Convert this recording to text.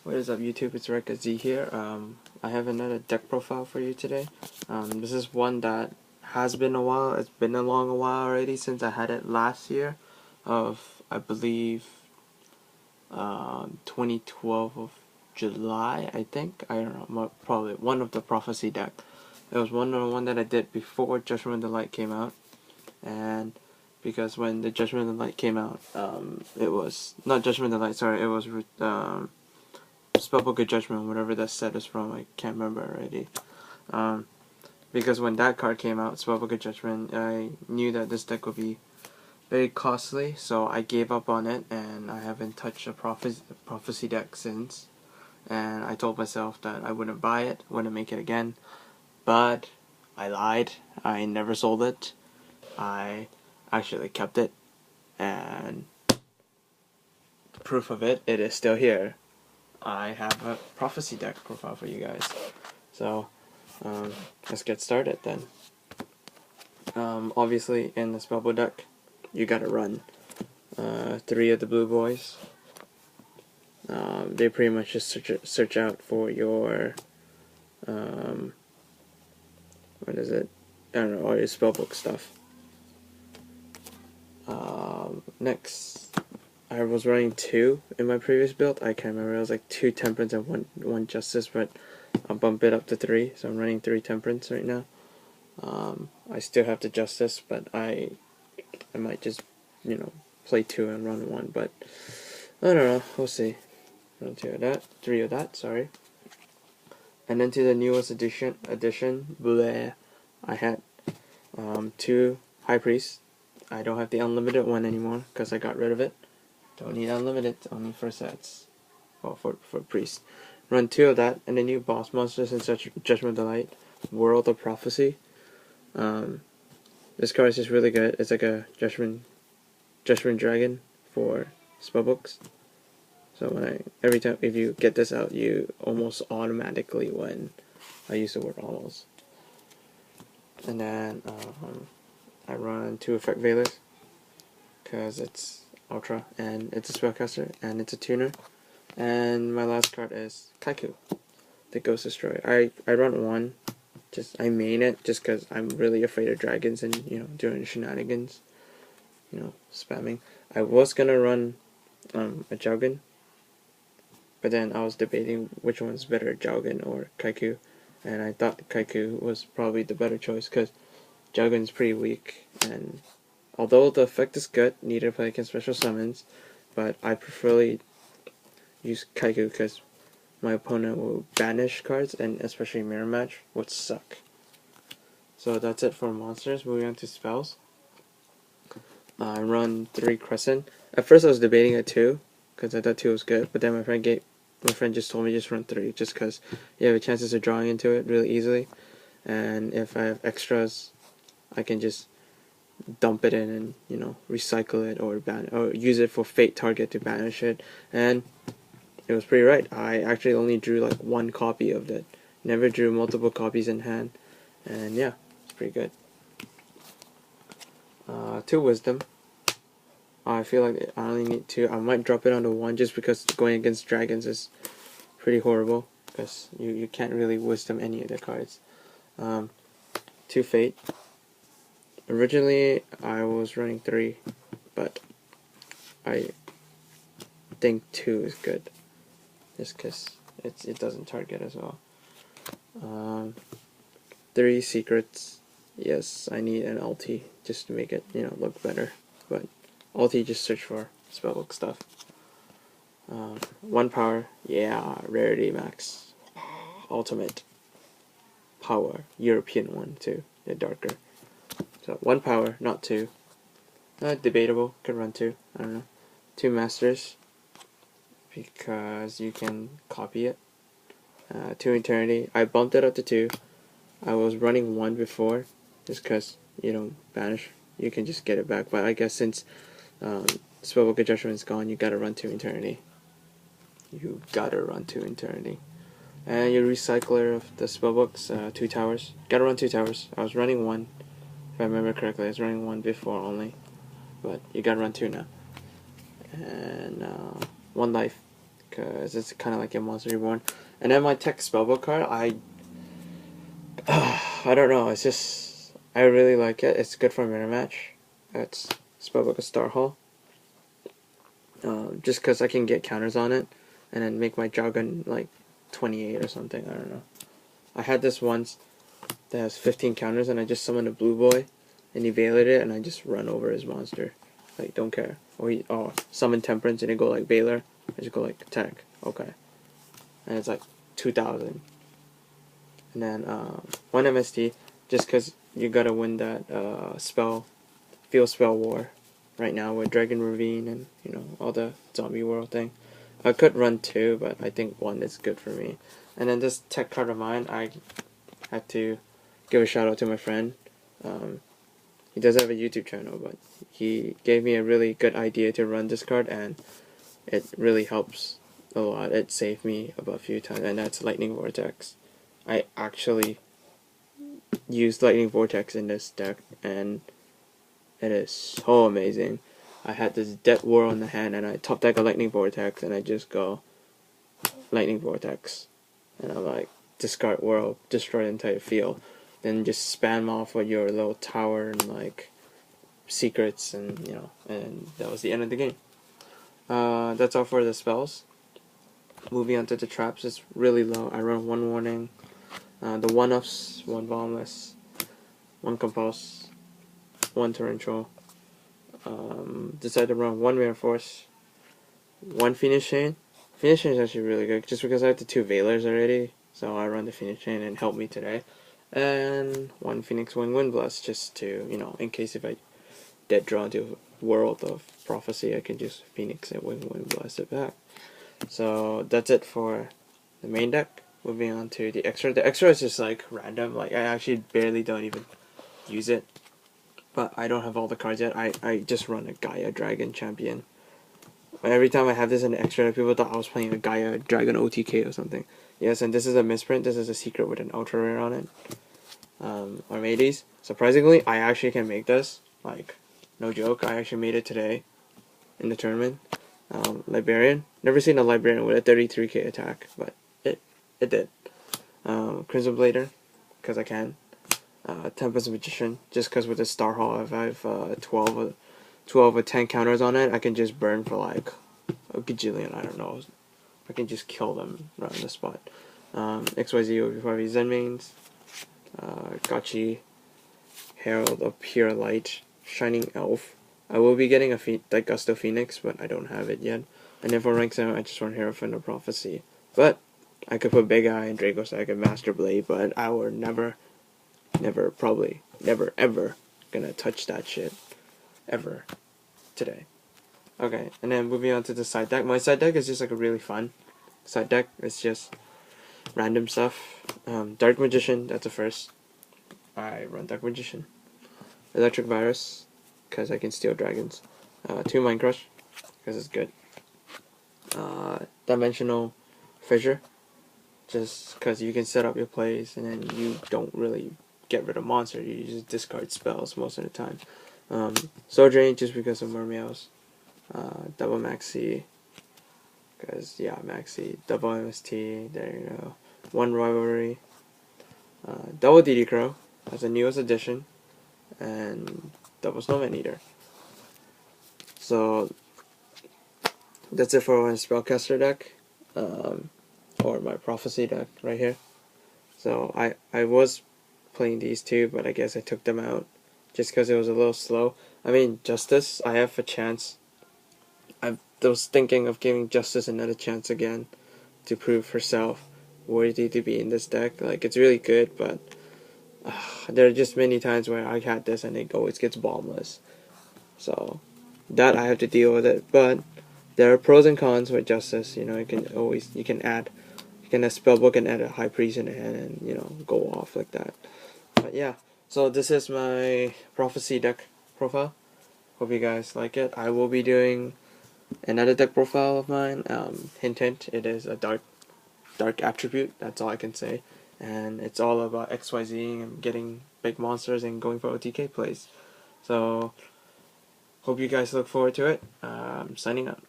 What is up, YouTube? It's Reka Z here. I have another deck profile for you today. This is one that has been a while. It's been a while already since I had it last year of, I believe, 2012 of July, I think. I don't know, probably one of the Prophecy deck. It was one that I did before Judgment of the Light came out. And because when the Judgment of the Light came out, it was, not Judgment of the Light, sorry, it was, Spellbook of Judgment, whatever that set is from, I can't remember already. Because when that card came out, Spellbook of Judgment, I knew that this deck would be very costly, so I gave up on it, and I haven't touched a Prophecy deck since. And I told myself that I wouldn't buy it, wouldn't make it again, but I lied. I never sold it. I actually kept it, and proof of it, it is still here. I have a Prophecy deck profile for you guys. So, let's get started then. Obviously, in the Spellbook deck, you gotta run 3 of the blue boys. They pretty much just search out for your, what is it? I don't know, all your Spellbook stuff. Next, I was running 2 in my previous build. I can't remember. It was like 2 Temperance and one Justice, but I'll bump it up to 3. So I'm running 3 Temperance right now. I still have the Justice, but I might just, play 2 and run 1. But I don't know. We'll see. Run 2 of that, 3 of that. Sorry. And then to the newest edition, bleh, I had 2 High Priests. I don't have the unlimited one anymore because I got rid of it. Don't need unlimited, only for sets. Well, for Priest. Run 2 of that, and the new boss monsters in Judgment of the Light, World of Prophecy. This card is just really good. It's like a Judgment Dragon for spellbooks. So every time if you get this out, you almost automatically win. I use the word almost. And then I run 2 Effect Veilers because it's Ultra, and it's a spellcaster, and it's a tuner. And my last card is Kaiku, the Ghost Destroyer. I run 1, I main it just because I'm really afraid of dragons and doing shenanigans, spamming. I was gonna run a Jaugen, but then I was debating which one's better, Jaugen or Kaiku, and I thought Kaiku was probably the better choice because Jaugen's pretty weak, and although the effect is good, need to play against special summons, but I preferably use Kaiku because my opponent will banish cards, and especially Mirror Match would suck. So that's it for monsters. Moving on to spells. I run 3 Crescent. At first I was debating at 2 because I thought 2 was good, but then my friend just told me just run 3 just because you have a chances of drawing into it really easily, and if I have extras, I can just dump it in and recycle it or use it for fate target to banish it. And it was pretty right. I actually only drew like 1 copy of it. Never drew multiple copies in hand, and yeah, it's pretty good. 2 Wisdom. I feel like I only need 2. I might drop it onto 1 just because going against dragons is pretty horrible because you can't really Wisdom any of the cards. 2 Fate. Originally, I was running 3, but I think 2 is good, just because it doesn't target as well. 3 Secrets. Yes, I need an ulti just to make it, look better, but ulti just search for spellbook stuff. 1 Power. Yeah, Rarity Max. Ultimate Power. European one too, the darker. So 1 Power, not 2. Debatable, could run 2, I don't know. 2 Masters, because you can copy it. 2 Eternity, I bumped it up to 2. I was running 1 before, just because you don't banish, you can just get it back. But I guess since Spellbook of Judgment is gone, you gotta run 2 Eternity. You gotta run 2 Eternity. And your recycler of the spellbooks, 2 Towers. Gotta run 2 Towers. I was running 1. If I remember correctly, I was running 1 before only, but you gotta run 2 now. And 1 Life, because it's kind of like a Monster Reborn. And then my tech spellbook card, I don't know. It's just I really like it. It's good for a mirror match. It's spellbook of Star Hall. Just because I can get counters on it, and then make my Dragon like 28 or something. I don't know. I had this once that has 15 counters, and I just summoned a blue boy, and he veilered it, and I just run over his monster. Like, don't care. Or summon Temperance, and it go like Veiler. I just go like attack. Okay. And it's like 2,000. And then 1 MST, just because you gotta win that field spell war right now with Dragon Ravine and, you know, all the zombie world thing. I could run 2, but I think 1 is good for me. And then this tech card of mine, I had to give a shout out to my friend. He does have a YouTube channel, but he gave me a really good idea to run this card, and it really helps a lot. It saved me about a few times, and that's Lightning Vortex. I actually used Lightning Vortex in this deck, and it is so amazing. I had this Dead World in the hand, and I top deck a Lightning Vortex, and I just go Lightning Vortex, and I'm like, discard world, destroy the entire field, then just spam off with your little tower and like secrets, and you know, and that was the end of the game. That's all for the spells. Moving on to the traps, it's really low. I run 1 warning, the 1-ups, 1 bombless, 1 compulse, 1 torrential. Decided to run 1 reinforce, 1 Phoenix Chain. Phoenix Chain is actually really good, just because I have the 2 Veilers already, so I run the Phoenix Chain and helped me today. And 1 Phoenix Wing Wind Blast, just to, you know, in case if I get drawn to a world of prophecy, I can just Phoenix and Wing Wind Blast it back. So that's it for the main deck. Moving on to the extra. The extra is just like random, like I actually barely don't even use it. But I don't have all the cards yet. I just run a Gaia Dragon Champion. Every time I have this in the extra, people thought I was playing a Gaia Dragon OTK or something. Yes, and this is a misprint. This is a secret with an ultra rare on it. Armades. Surprisingly, I actually can make this. Like, no joke. I actually made it today in the tournament. Librarian. Never seen a Librarian with a 33k attack, but it did. Crimson Blader, because I can. Tempest Magician, just because with the Star Hall, if I have 12 or 10 counters on it, I can just burn for like a gajillion, I don't know. I can just kill them right on the spot. XYZ will be probably Zen Mains, Gachi, Herald of Pure Light, Shining Elf. I will be getting a Gusto Phoenix, but I don't have it yet. And then for rank 7, I just want Hierophant of Prophecy. But I could put Big Eye and Dracossack and Master Blade, but I would never, ever gonna touch that shit. Ever. Today. Okay, and then moving on to the side deck. My side deck is just like a really fun side deck. It's just random stuff. Dark Magician, that's the first. I run Dark Magician. Electric Virus, because I can steal dragons. 2 Mind Crush, because it's good. Dimensional Fissure, just because you can set up your plays and then you don't really get rid of monsters, you just discard spells most of the time. Soul Drain, just because of Mermeows. Double Maxi, because yeah, Maxi. Double MST, there you go. 1 Rivalry. Double DD Crow, that's the newest addition. And Double Snowman Eater. So that's it for my Spellcaster deck, or my Prophecy deck right here. So I was playing these two, but I guess I took them out just because it was a little slow. I mean, Justice, I have a chance. I was thinking of giving Justice another chance again to prove herself worthy to be in this deck. Like, it's really good, but there are just many times where I had this and it always gets bombless. So that I have to deal with it. But there are pros and cons with Justice. You know, you can add a spellbook and add a High Priest in the hand and, you know, go off like that. But yeah, so this is my Prophecy deck profile. Hope you guys like it. I will be doing another deck profile of mine. Hint hint, it is a dark attribute, that's all I can say. And it's all about XYZ and getting big monsters and going for OTK plays. So hope you guys look forward to it. Signing out.